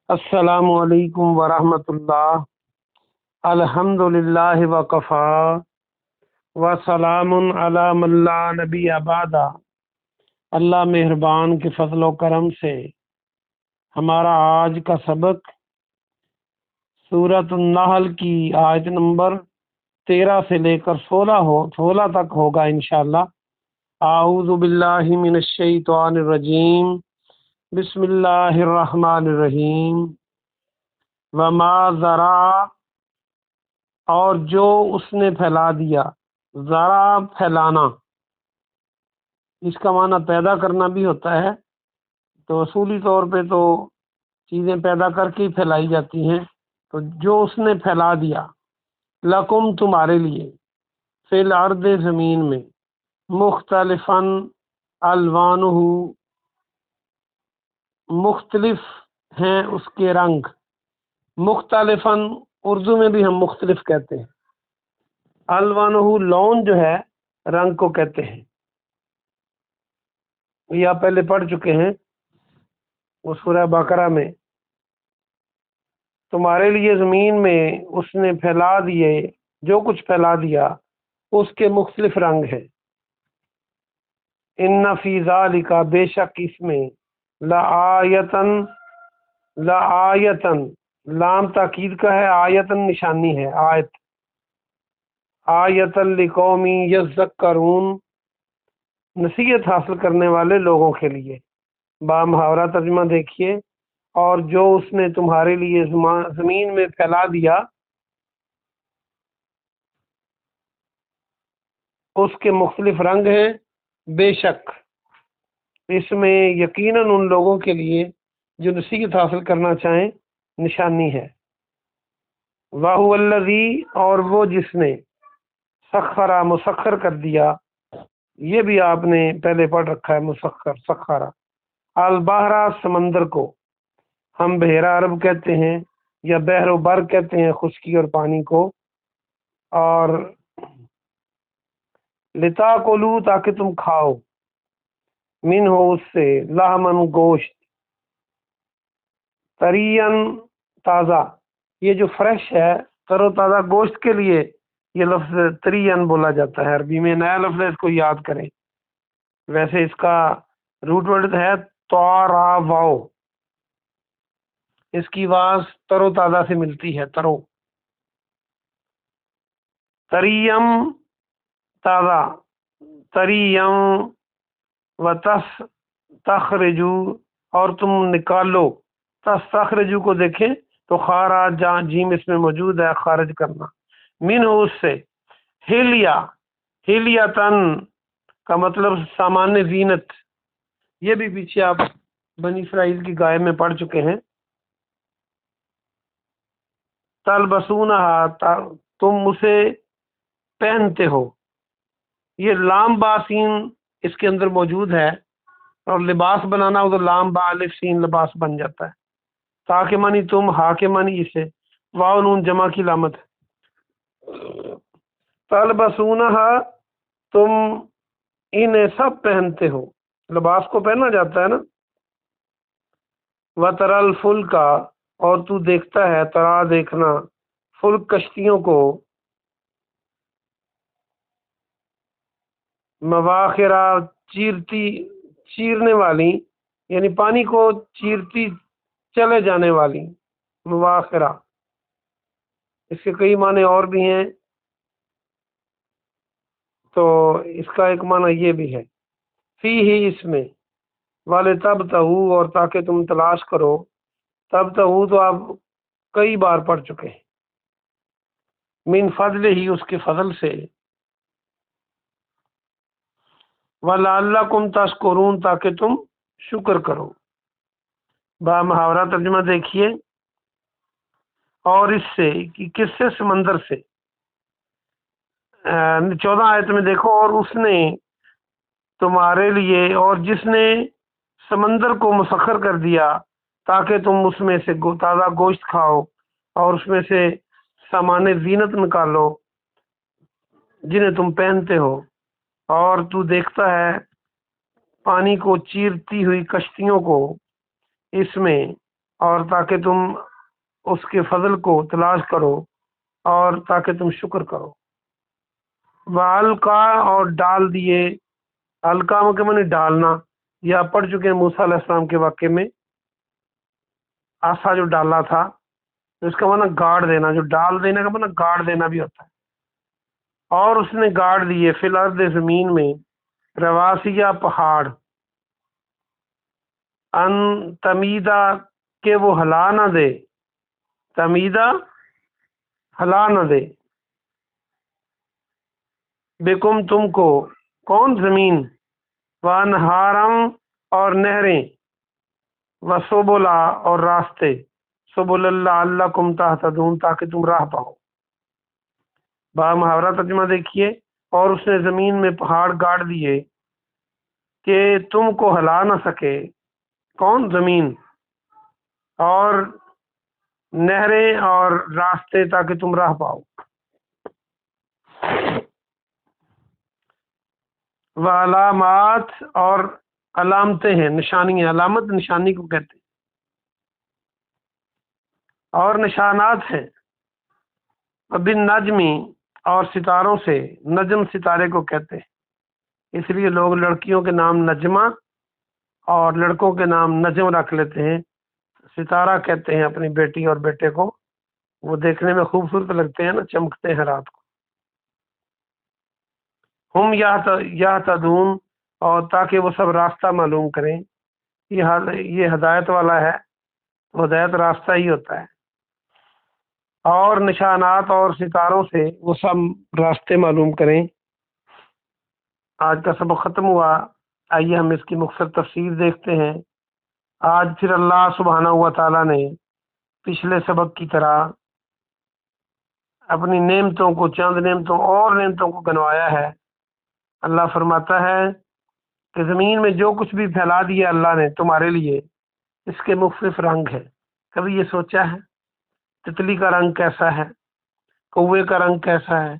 السلام علیکم ورحمۃ اللہ۔ الحمدللہ وکفا وسلام علی من لا نبی بعد۔ اللہ مہربان کے فضل و کرم سے ہمارا آج کا سبق سورۃ النحل کی آیت نمبر 13 سے لے کر 16 تک ہوگا انشاءاللہ۔ اعوذ باللہ من الشیطان الرجیم، بسم اللہ الرحمن الرحیم۔ وما ذرا، اور جو اس نے پھیلا دیا، ذرا پھیلانا، اس کا معنی پیدا کرنا بھی ہوتا ہے، تو اصولی طور پہ تو چیزیں پیدا کر کے ہی پھیلائی جاتی ہیں، تو جو اس نے پھیلا دیا، لکم تمہارے لیے، فی الارض زمین میں، مختلفاً الوانہ مختلف ہیں اس کے رنگ، مختلفاً اردو میں بھی ہم مختلف کہتے ہیں، الوانہ لون جو ہے رنگ کو کہتے ہیں، یہ آپ پہلے پڑھ چکے ہیں وہ سورہ بقرہ میں۔ تمہارے لیے زمین میں اس نے پھیلا دیے، جو کچھ پھیلا دیا اس کے مختلف رنگ ہیں۔ ان فی ذالک، بے شک اس میں، لآیتن لام تاکید کا ہے، آیتن نشانی ہے، آیتن لقوم یذکرون، نصیحت حاصل کرنے والے لوگوں کے لیے۔ با محاورہ ترجمہ دیکھیے، اور جو اس نے تمہارے لیے زمین میں پھیلا دیا اس کے مختلف رنگ ہیں، بے شک اس میں یقیناً ان لوگوں کے لیے جو نصیحت حاصل کرنا چاہیں نشانی ہے۔ وَهُوَ الَّذِي، اور وہ جس نے، سخر مسخر کر دیا، یہ بھی آپ نے پہلے پڑھ رکھا ہے، سخر البحر، سمندر کو ہم بحیرہ عرب کہتے ہیں یا بحر و بر کہتے ہیں، خشکی اور پانی کو، اور لتاکلوا، تاکہ تم کھاؤ، من ہو اس سے، لحمن گوشت، طرین تازہ، یہ جو فریش ہے تر و تازہ گوشت کے لیے یہ لفظ طرین بولا جاتا ہے، عربی میں نیا لفظ ہے، اس کو یاد کریں۔ ویسے اس کا روٹ ورڈ ہے طاراو، اس کی آواز تر و تازہ سے ملتی ہے، ترو، تریم تازہ، تریم و تخرجو، اور تم نکالو، تستخرجو کو دیکھیں تو خارج، جہاں جیم اس میں موجود ہے، خارج کرنا، من ہو اس سے، ہلیاتن کا مطلب سامان زینت، یہ بھی پیچھے آپ بنی اسرائیل کی گائے میں پڑھ چکے ہیں۔ تلبسونہا، تم اسے پہنتے ہو، یہ لام با سین اس کے اندر موجود ہے، اور لباس بنانا ہو تو لام با الف سین لباس بن جاتا ہے، تاکہ مانی تم، ہا کے مانی اسے، واو نون جمع کی علامت ہے۔ تلبسونہا، تم انہیں سب پہنتے ہو، لباس کو پہنا جاتا ہے نا۔ وَتَرَى الْفُلْكَ، اور تو دیکھتا ہے، ترا دیکھنا، فلک کشتیوں کو، مواخرہ چیرنے والی، یعنی پانی کو چیرتی چلے جانے والی، مواخرہ، اس کے کئی معنی اور بھی ہیں، تو اس کا ایک معنی یہ بھی ہے، فی ہی، اس میں، والے تب تہو، اور تاکہ تم تلاش کرو، تب تہو تو آپ کئی بار پڑھ چکے ہیں، من فضل ہی، اس کے فضل سے، وَلَعَلَّكُمْ تَشْكُرُونَ، تاکہ تم شکر کرو۔ با محاورہ ترجمہ دیکھیے، اور اس سے، کس سے، سمندر سے، 14 آیت میں دیکھو، اور اس نے تمہارے لیے، اور جس نے سمندر کو مسخر کر دیا تاکہ تم اس میں سے تازہ گوشت کھاؤ، اور اس میں سے سامان زینت نکالو جنہیں تم پہنتے ہو، اور تو دیکھتا ہے پانی کو چیرتی ہوئی کشتیوں کو اس میں، اور تاکہ تم اس کے فضل کو تلاش کرو اور تاکہ تم شکر کرو۔ وَأَلْقَى اور ڈال دیے، القا کے معنی ڈالنا، یا پڑھ چکے ہیں موسیٰ علیہ السلام کے واقعے میں، آسا جو ڈالا تھا اس کا معنی گاڑ دینا، جو ڈال دینے کا معنی گاڑ دینا بھی ہوتا ہے۔ اور اس نے گاڑ دیے فی الارض زمین میں، رواسیہ پہاڑ، ان تمیدہ کہ وہ ہلا نہ دے، تمیدہ ہلا نہ دے، بکم تم کو، کون زمین، وانہارم اور نہریں، وسبلا اور راستے، سبل اللہ لعلکم تہتدون تاکہ تم راہ پاؤ۔ با محاورہ ترجمہ دیکھیے، اور اس نے زمین میں پہاڑ گاڑ دیے کہ تم کو ہلا نہ سکے، کون زمین، اور نہریں اور راستے تاکہ تم راہ پاؤ۔ وعلامات اور علامتیں ہیں، نشانیاں، علامت نشانی کو کہتے ہیں، اور نشانات ہیں۔ بالنجمی اور ستاروں سے، نجم ستارے کو کہتے ہیں، اس لیے لوگ لڑکیوں کے نام نجمہ اور لڑکوں کے نام نجم رکھ لیتے ہیں۔ ستارہ کہتے ہیں اپنی بیٹی اور بیٹے کو، وہ دیکھنے میں خوبصورت لگتے ہیں نا، چمکتے ہیں رات کو۔ ہم یہتدون اور تاکہ وہ سب راستہ معلوم کریں، یہ ہدایت والا ہے، ہدایت راستہ ہی ہوتا ہے۔ اور نشانات اور ستاروں سے وہ سب راستے معلوم کریں۔ آج کا سبق ختم ہوا، آئیے ہم اس کی مختصر تفسیر دیکھتے ہیں۔ آج پھر اللہ سبحانہ و تعالیٰ نے پچھلے سبق کی طرح اپنی نعمتوں کو، چند نعمتوں اور نعمتوں کو گنوایا ہے۔ اللہ فرماتا ہے کہ زمین میں جو کچھ بھی پھیلا دیا اللہ نے تمہارے لیے، اس کے مختلف رنگ ہیں۔ کبھی یہ سوچا ہے تتلی کا رنگ کیسا ہے، کوے کا رنگ کیسا ہے،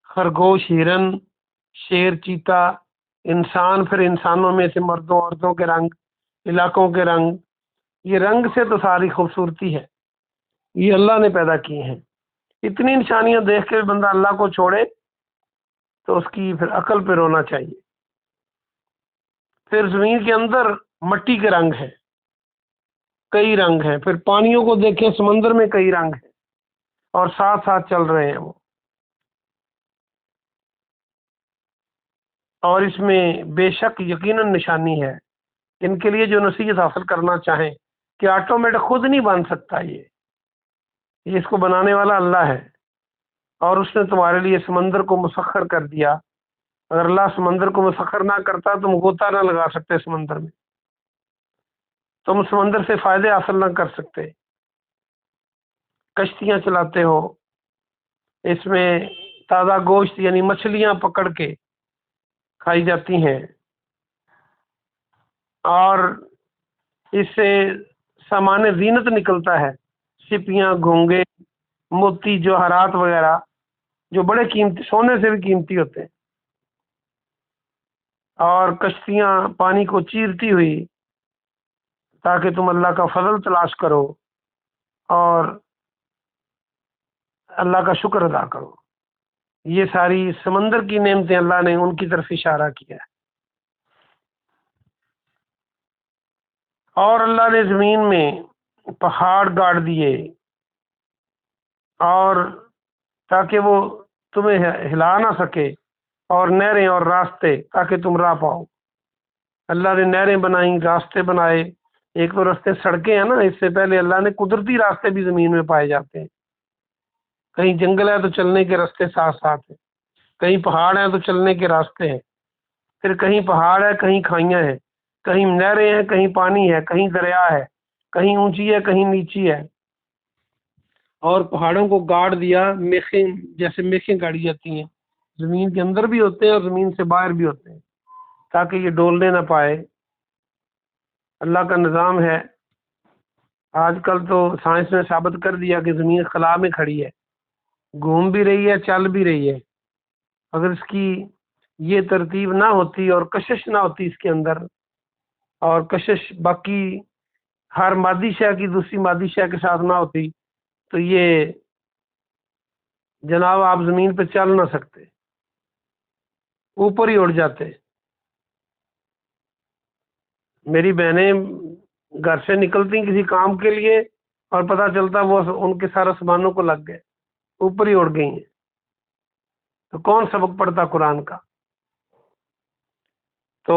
خرگوش، ہرن، شیر، چیتا، انسان، پھر انسانوں میں سے مردوں عورتوں کے رنگ، علاقوں کے رنگ، یہ رنگ سے تو ساری خوبصورتی ہے، یہ اللہ نے پیدا کی ہیں۔ اتنی نشانیاں دیکھ کے بندہ اللہ کو چھوڑے تو اس کی پھر عقل پہ رونا چاہیے۔ پھر زمین کے اندر مٹی کے رنگ ہیں، کئی رنگ ہیں، پھر پانیوں کو دیکھیں، سمندر میں کئی رنگ ہیں اور ساتھ ساتھ چل رہے ہیں وہ۔ اور اس میں بے شک یقیناً نشانی ہے ان کے لیے جو نصیحت حاصل کرنا چاہیں کہ آٹومیٹک خود نہیں بن سکتا، یہ اس کو بنانے والا اللہ ہے، اور اس نے تمہارے لیے سمندر کو مسخر کر دیا۔ اگر اللہ سمندر کو مسخر نہ کرتا تم غوطہ نہ لگا سکتے سمندر میں، تم سمندر سے فائدے حاصل نہ کر سکتے۔ کشتیاں چلاتے ہو، اس میں تازہ گوشت یعنی مچھلیاں پکڑ کے کھائی جاتی ہیں، اور اس سے سامان زینت نکلتا ہے، سپیاں، گھونگے، موتی، جوہرات وغیرہ جو بڑے قیمتی، سونے سے بھی قیمتی ہوتے ہیں۔ اور کشتیاں پانی کو چیرتی ہوئی تاکہ تم اللہ کا فضل تلاش کرو اور اللہ کا شکر ادا کرو۔ یہ ساری سمندر کی نعمتیں اللہ نے ان کی طرف اشارہ کیا ہے۔ اور اللہ نے زمین میں پہاڑ گاڑ دیے اور تاکہ وہ تمہیں ہلا نہ سکے، اور نہریں اور راستے تاکہ تم راہ پاؤ۔ اللہ نے نہریں بنائیں، راستے بنائے۔ ایک تو راستے سڑکیں ہیں نا، اس سے پہلے اللہ نے قدرتی راستے بھی زمین میں پائے جاتے ہیں۔ کہیں جنگل ہے تو چلنے کے راستے ساتھ ساتھ ہیں، کہیں پہاڑ ہیں تو چلنے کے راستے ہیں، پھر کہیں پہاڑ ہے، کہیں کھائیاں ہیں، کہیں نہریں ہیں، کہیں پانی ہے، کہیں دریا ہے، کہیں اونچی ہے، کہیں نیچی ہے۔ اور پہاڑوں کو گاڑ دیا، میخیں، جیسے میخیں گاڑی جاتی ہیں، زمین کے اندر بھی ہوتے ہیں اور زمین سے باہر بھی ہوتے ہیں، تاکہ یہ ڈولنے نہ پائے۔ اللہ کا نظام ہے۔ آج کل تو سائنس نے ثابت کر دیا کہ زمین خلا میں کھڑی ہے، گھوم بھی رہی ہے، چل بھی رہی ہے۔ اگر اس کی یہ ترتیب نہ ہوتی اور کشش نہ ہوتی اس کے اندر، اور کشش باقی ہر مادی شے کی دوسری مادی شے کے ساتھ نہ ہوتی تو یہ جناب آپ زمین پہ چل نہ سکتے، اوپر ہی اڑ جاتے۔ میری بہنیں گھر سے نکلتی کسی کام کے لیے اور پتہ چلتا وہ ان کے سارے سامانوں کو لگ گئے، اوپر ہی اڑ گئی ہیں، تو کون سبق پڑھتا قرآن کا؟ تو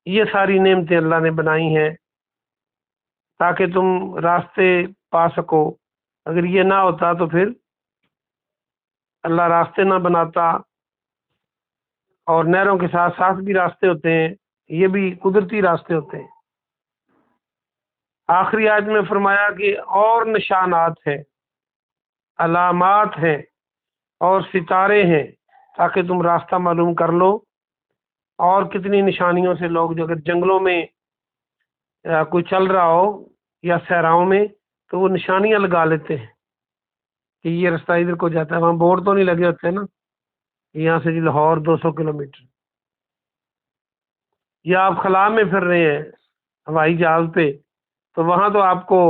یہ ساری نعمتیں اللہ نے بنائی ہیں تاکہ تم راستے پا سکو۔ اگر یہ نہ ہوتا تو پھر اللہ راستے نہ بناتا، اور نہروں کے ساتھ ساتھ بھی راستے ہوتے ہیں، یہ بھی قدرتی راستے ہوتے ہیں۔ آخری آیت میں فرمایا کہ اور نشانات ہیں، علامات ہیں اور ستارے ہیں تاکہ تم راستہ معلوم کر لو۔ اور کتنی نشانیوں سے لوگ جو اگر جنگلوں میں کوئی چل رہا ہو یا صحراؤں میں تو وہ نشانیاں لگا لیتے ہیں کہ یہ رستہ ادھر کو جاتا ہے، وہاں بورڈ تو نہیں لگے ہوتے نا، یہاں سے جی لاہور 200 کلومیٹر۔ یا آپ خلا میں پھر رہے ہیں ہوائی جہاز پہ، تو وہاں تو آپ کو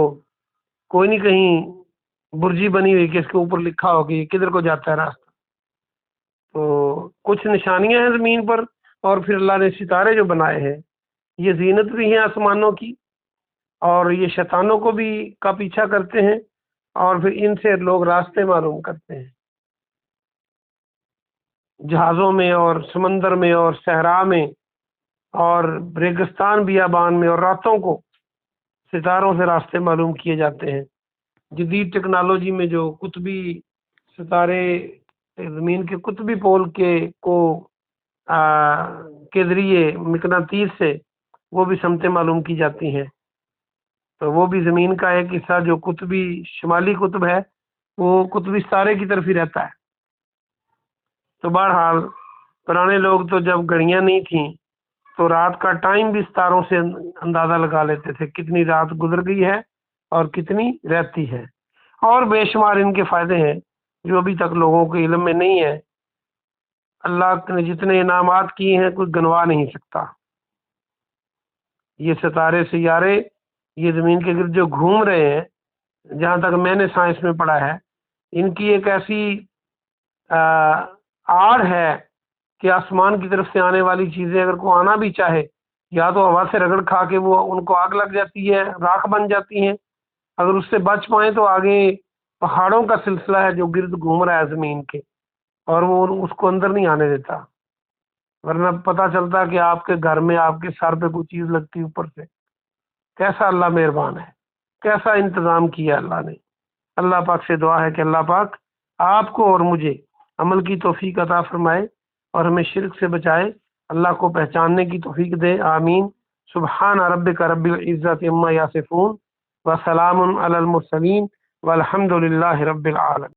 کوئی نہیں کہیں برجی بنی ہوئی کہ اس کے اوپر لکھا ہو کہ یہ کدھر کو جاتا ہے راستہ۔ تو کچھ نشانیاں ہیں زمین پر، اور پھر اللہ نے ستارے جو بنائے ہیں یہ زینت بھی ہیں آسمانوں کی، اور یہ شیطانوں کو بھی کا پیچھا کرتے ہیں، اور پھر ان سے لوگ راستے معلوم کرتے ہیں جہازوں میں اور سمندر میں اور صحرا میں اور ریگستان بیابان میں، اور راتوں کو ستاروں سے راستے معلوم کیے جاتے ہیں۔ جدید ٹیکنالوجی میں جو قطبی ستارے زمین کے قطبی پول کے ذریعے مقناطیس سے وہ بھی سمتیں معلوم کی جاتی ہیں، تو وہ بھی زمین کا ایک حصہ جو قطبی شمالی قطب ہے وہ قطبی ستارے کی طرف ہی رہتا ہے۔ تو بہرحال پرانے لوگ تو جب گھڑیاں نہیں تھیں تو رات کا ٹائم بھی ستاروں سے اندازہ لگا لیتے تھے، کتنی رات گزر گئی ہے اور کتنی رہتی ہے۔ اور بے شمار ان کے فائدے ہیں جو ابھی تک لوگوں کے علم میں نہیں ہے۔ اللہ نے جتنے انعامات کیے ہیں کوئی گنوا نہیں سکتا۔ یہ ستارے سیارے یہ زمین کے گرد جو گھوم رہے ہیں، جہاں تک میں نے سائنس میں پڑھا ہے، ان کی ایک ایسی آڑ ہے کہ آسمان کی طرف سے آنے والی چیزیں اگر کوئی آنا بھی چاہے، یا تو ہوا سے رگڑ کھا کے وہ ان کو آگ لگ جاتی ہے، راکھ بن جاتی ہیں، اگر اس سے بچ پائیں تو آگے پہاڑوں کا سلسلہ ہے جو گرد گھوم رہا ہے زمین کے، اور وہ اس کو اندر نہیں آنے دیتا، ورنہ پتہ چلتا کہ آپ کے گھر میں آپ کے سر پہ کوئی چیز لگتی اوپر سے۔ کیسا اللہ مہربان ہے، کیسا انتظام کیا اللہ نے۔ اللہ پاک سے دعا ہے کہ اللہ پاک آپ کو اور مجھے عمل کی توفیق عطا فرمائے اور ہمیں شرک سے بچائے، اللہ کو پہچاننے کی توفیق دے، آمین۔ سبحان ربک رب العزت عما یصفون وسلام علی المرسلین والحمد للہ رب العالمین۔